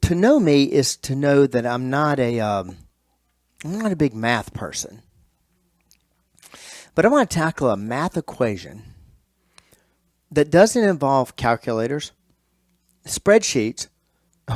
to know me is to know that I'm not a big math person. But I want to tackle a math equation that doesn't involve calculators, spreadsheets,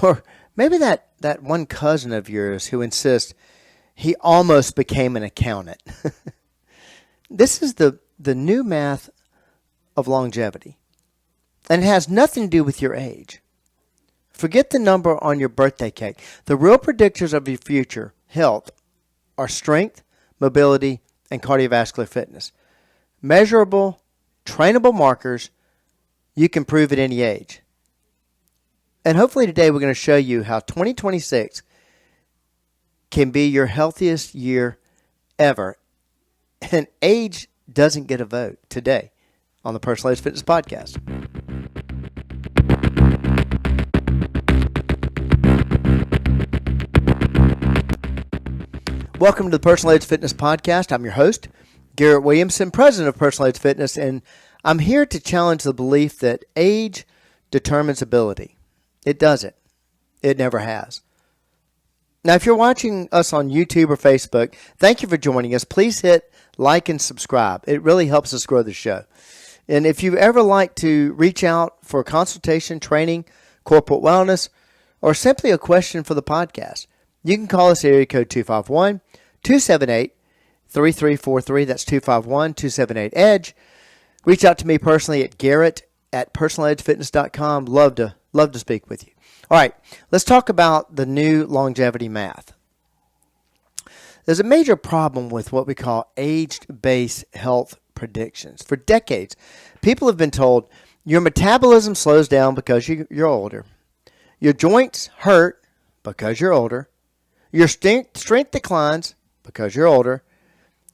or maybe that one cousin of yours who insists he almost became an accountant. This is the new math of longevity, and it has nothing to do with your age. Forget the number on your birthday cake. The real predictors of your future health are strength, mobility, and cardiovascular fitness. Measurable, trainable markers you can prove at any age. And hopefully today we're going to show you how 2026 can be your healthiest year ever. And age doesn't get a vote today on the Personalized Fitness Podcast. Welcome to the Personalized Fitness Podcast. I'm your host, Garrett Williamson, president of Personalized Fitness, and I'm here to challenge the belief that age determines ability. It doesn't. It never has. Now, if you're watching us on YouTube or Facebook, thank you for joining us. Please hit like and subscribe. It really helps us grow the show. And if you ever like to reach out for a consultation, training, corporate wellness, or simply a question for the podcast, you can call us at area code 251-278-3343. That's 251-278-EDGE. Reach out to me personally at garrett@personaledgefitness.com. Love to speak with you. All right, let's talk about the new longevity math. There's a major problem with what we call age-based health predictions. For decades, people have been told your metabolism slows down because you're older. Your joints hurt because you're older. Your strength declines because you're older.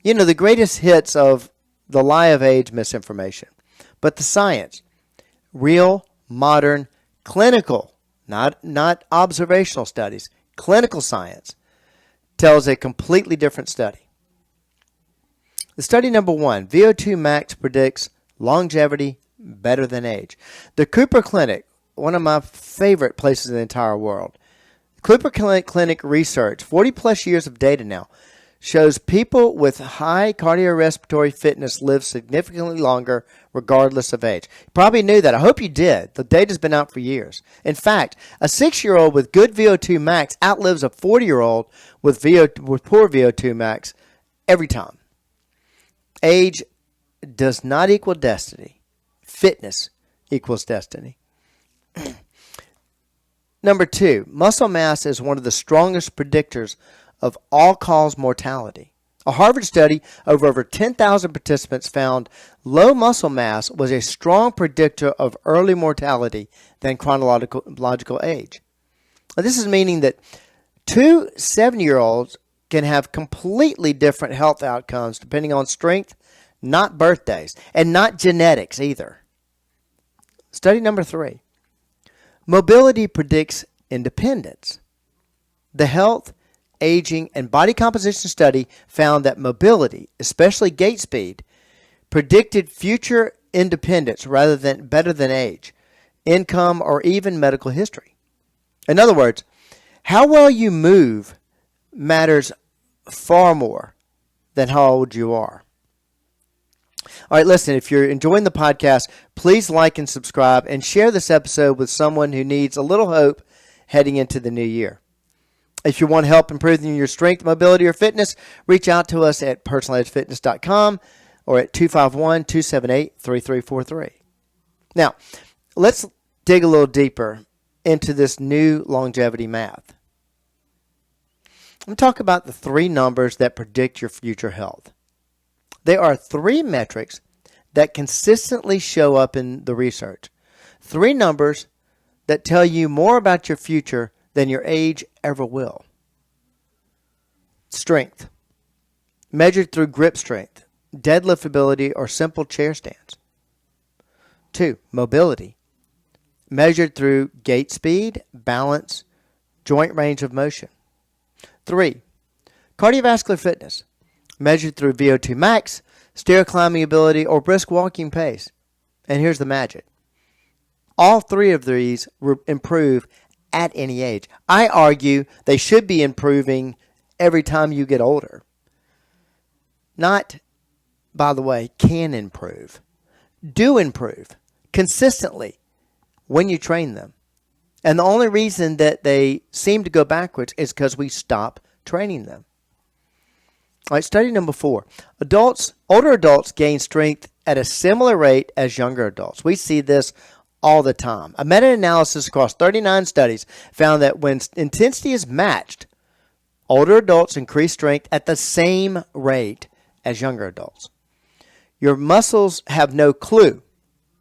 You know, the greatest hits of the lie of age misinformation. But the science, real, modern, clinical, not observational studies, clinical science, tells a completely different study. The study number 1, VO2 max predicts longevity better than age. The Cooper Clinic, one of my favorite places in the entire world. Cooper Clinic research, 40 plus years of data now, shows people with high cardiorespiratory fitness live significantly longer regardless of age. You probably knew that. I hope you did. The data's been out for years. In fact, a 6-year-old with good VO2 max outlives a 40-year-old with poor VO2 max every time. Age does not equal destiny. Fitness equals destiny. Number 2, muscle mass is one of the strongest predictors of all-cause mortality. A Harvard study of over 10,000 participants found low muscle mass was a strong predictor of early mortality than chronological age. Now, this is meaning that 2 7-year-olds can have completely different health outcomes depending on strength, not birthdays, and not genetics either. Study number 3. Mobility predicts independence. The Health, Aging, and Body Composition study found that mobility, especially gait speed, predicted future independence better than age, income, or even medical history. In other words, how well you move matters far more than how old you are. All right, listen, if you're enjoying the podcast, please like and subscribe and share this episode with someone who needs a little hope heading into the new year. If you want help improving your strength, mobility, or fitness, reach out to us at personaledgefitness.com or at 251-278-3343. Now, let's dig a little deeper into this new longevity math. I'm going to talk about the 3 numbers that predict your future health. There are 3 metrics that consistently show up in the research. 3 numbers that tell you more about your future than your age ever will. Strength, measured through grip strength, deadlift ability, or simple chair stands. 2, mobility, measured through gait speed, balance, joint range of motion. 3, cardiovascular fitness, measured through VO2 max, stair climbing ability, or brisk walking pace. And here's the magic. All 3 of these improve at any age. I argue they should be improving every time you get older. Not, by the way, can improve. Do improve consistently when you train them. And the only reason that they seem to go backwards is because we stop training them. All right, study number 4. Older adults gain strength at a similar rate as younger adults. We see this all the time. A meta-analysis across 39 studies found that when intensity is matched, older adults increase strength at the same rate as younger adults. Your muscles have no clue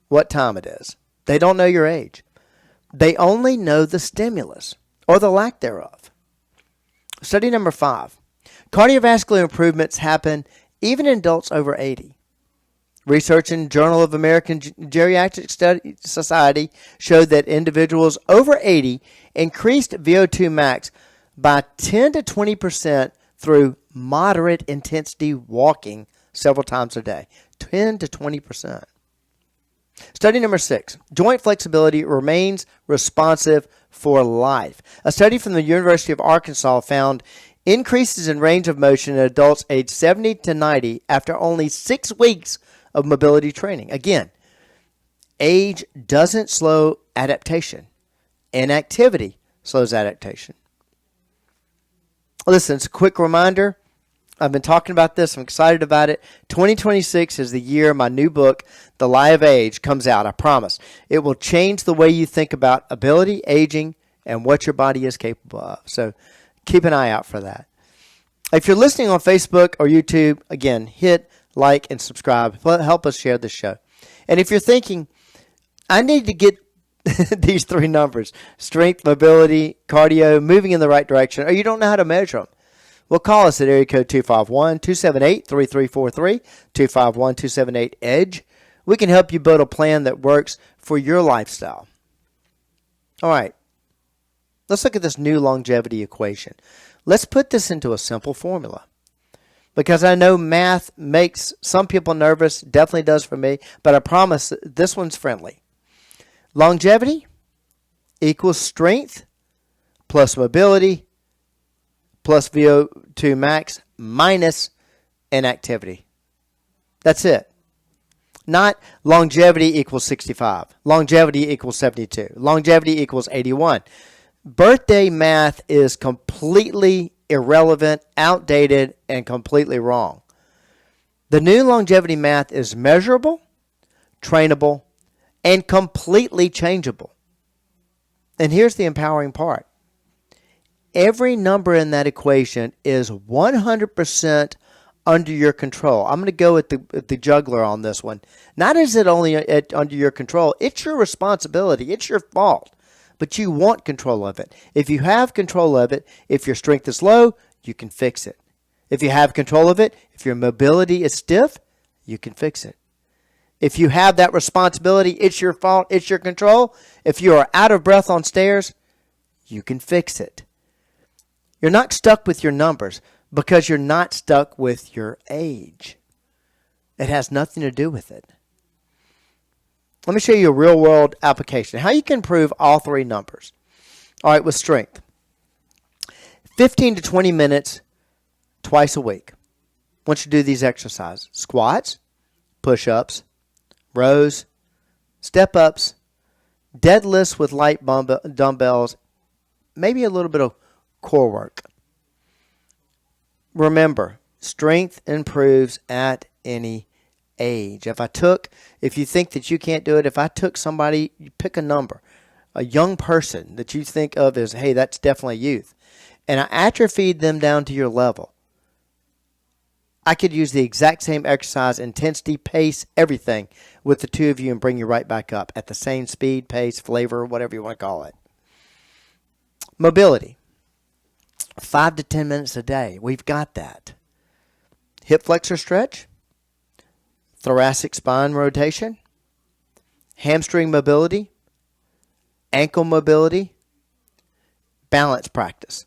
what time it is. They don't know your age. They only know the stimulus or the lack thereof. Study number 5. Cardiovascular improvements happen even in adults over 80. Research in Journal of American Geriatric Society showed that individuals over 80 increased VO2 max by 10 to 20% through moderate intensity walking several times a day. 10 to 20%. Study number 6. Joint flexibility remains responsive for life. A study from the University of Arkansas found increases in range of motion in adults aged 70 to 90 after only 6 weeks of mobility training. Again, age doesn't slow adaptation. Inactivity slows adaptation. Listen, it's a quick reminder. I've been talking about this. I'm excited about it. 2026 is the year my new book, The Lie of Age, comes out. I promise. It will change the way you think about ability, aging, and what your body is capable of. So keep an eye out for that. If you're listening on Facebook or YouTube, again, hit like and subscribe. Help us share this show. And if you're thinking, I need to get these 3 numbers, strength, mobility, cardio, moving in the right direction, or you don't know how to measure them, well, call us at area code 251-278-3343, 251-278-EDGE. We can help you build a plan that works for your lifestyle. All right. Let's look at this new longevity equation. Let's put this into a simple formula. Because I know math makes some people nervous, definitely does for me, but I promise this one's friendly. Longevity equals strength plus mobility plus VO2 max minus inactivity. That's it. Not longevity equals 65. Longevity equals 72. Longevity equals 81. Birthday math is completely irrelevant, outdated, and completely wrong. The new longevity math is measurable, trainable, and completely changeable. And here's the empowering part. Every number in that equation is 100% under your control. I'm going to go at the juggler on this one. Not is it only under your control, it's your responsibility, it's your fault. But you want control of it. If you have control of it, if your strength is low, you can fix it. If you have control of it, if your mobility is stiff, you can fix it. If you have that responsibility, it's your fault, it's your control. If you are out of breath on stairs, you can fix it. You're not stuck with your numbers because you're not stuck with your age. It has nothing to do with it. Let me show you a real-world application. How you can improve all 3 numbers. All right, with strength. 15 to 20 minutes twice a week. Once you do these exercises. Squats, push-ups, rows, step-ups, deadlifts with light dumbbells, maybe a little bit of core work. Remember, strength improves at any age. If you think that you can't do it, if I took somebody, you pick a number, a young person that you think of as, hey, that's definitely youth, and I atrophied them down to your level, I could use the exact same exercise, intensity, pace, everything with the 2 of you and bring you right back up at the same speed, pace, flavor, whatever you want to call it. Mobility. 5 to 10 minutes a day. We've got that. Hip flexor stretch. Thoracic spine rotation. Hamstring mobility. Ankle mobility. Balance practice.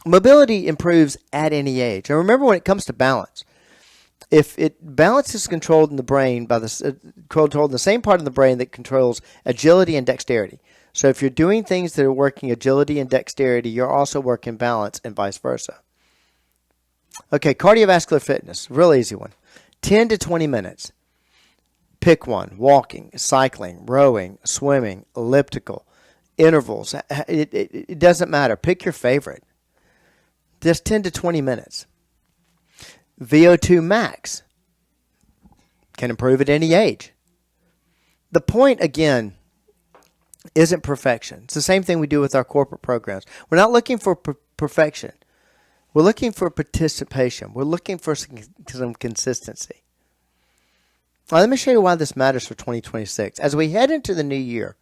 Mobility improves at any age. And remember, when it comes to balance, if balance is controlled in the brain controlled in the same part of the brain that controls agility and dexterity. So if you're doing things that are working agility and dexterity, you're also working balance and vice versa. Okay, cardiovascular fitness, real easy one. 10 to 20 minutes. Pick one. Walking, cycling, rowing, swimming, elliptical, intervals. It doesn't matter. Pick your favorite. Just 10 to 20 minutes. VO2 max. Can improve at any age. The point, again, isn't perfection. It's the same thing we do with our corporate programs. We're not looking for perfection. We're looking for participation. We're looking for some consistency. Now, let me show you why this matters for 2026. As we head into the new year,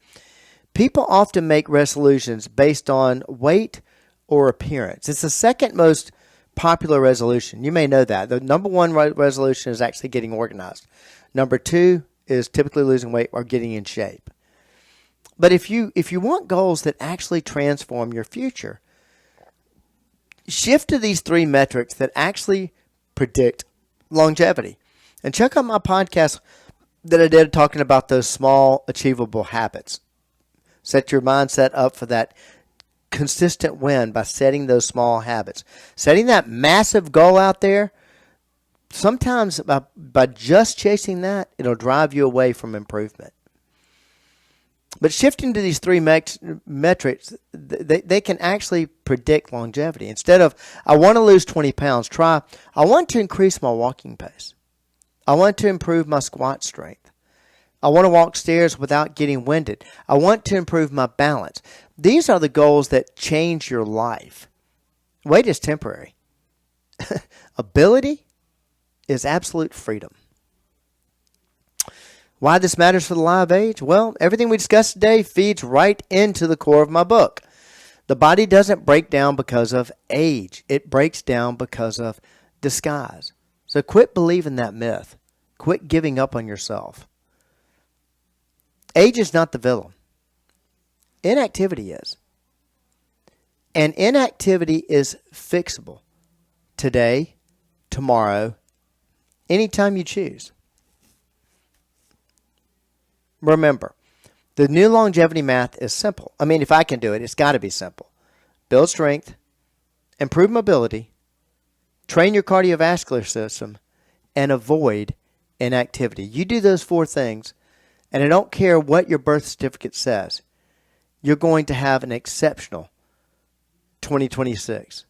people often make resolutions based on weight or appearance. It's the second most popular resolution. You may know that. The number one resolution is actually getting organized. Number two is typically losing weight or getting in shape. But if you want goals that actually transform your future, shift to these three metrics that actually predict longevity. And check out my podcast that I did talking about those small, achievable habits. Set your mindset up for that consistent win by setting those small habits. Setting that massive goal out there, sometimes by just chasing that, it'll drive you away from improvement. But shifting to these three metrics, they can actually predict longevity. Instead of, I want to lose 20 pounds, try, I want to increase my walking pace. I want to improve my squat strength. I want to walk stairs without getting winded. I want to improve my balance. These are the goals that change your life. Weight is temporary. Ability is absolute freedom. Why this matters for the live age? Well, everything we discussed today feeds right into the core of my book. The body doesn't break down because of age. It breaks down because of disguise. So quit believing that myth. Quit giving up on yourself. Age is not the villain. Inactivity is. And inactivity is fixable. Today, tomorrow, anytime you choose. Remember, the new longevity math is simple. I mean, if I can do it, it's got to be simple. Build strength, improve mobility, train your cardiovascular system, and avoid inactivity. You do those four things, and I don't care what your birth certificate says, you're going to have an exceptional 2026.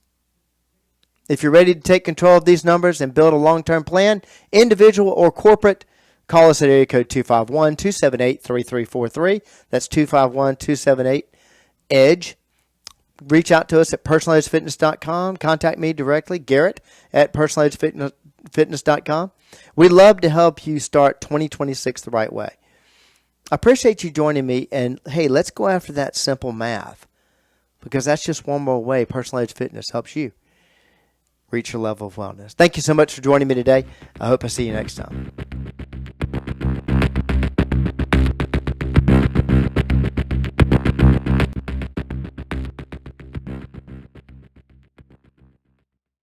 If you're ready to take control of these numbers and build a long-term plan, individual or corporate, call us at area code 251-278-3343. That's 251-278-EDGE. Reach out to us at personalizedfitness.com. Contact me directly, Garrett, at personalizedfitness.com. We'd love to help you start 2026 the right way. I appreciate you joining me, and hey, let's go after that simple math, because that's just one more way Personalized Fitness helps you reach your level of wellness. Thank you so much for joining me today. I hope I see you next time.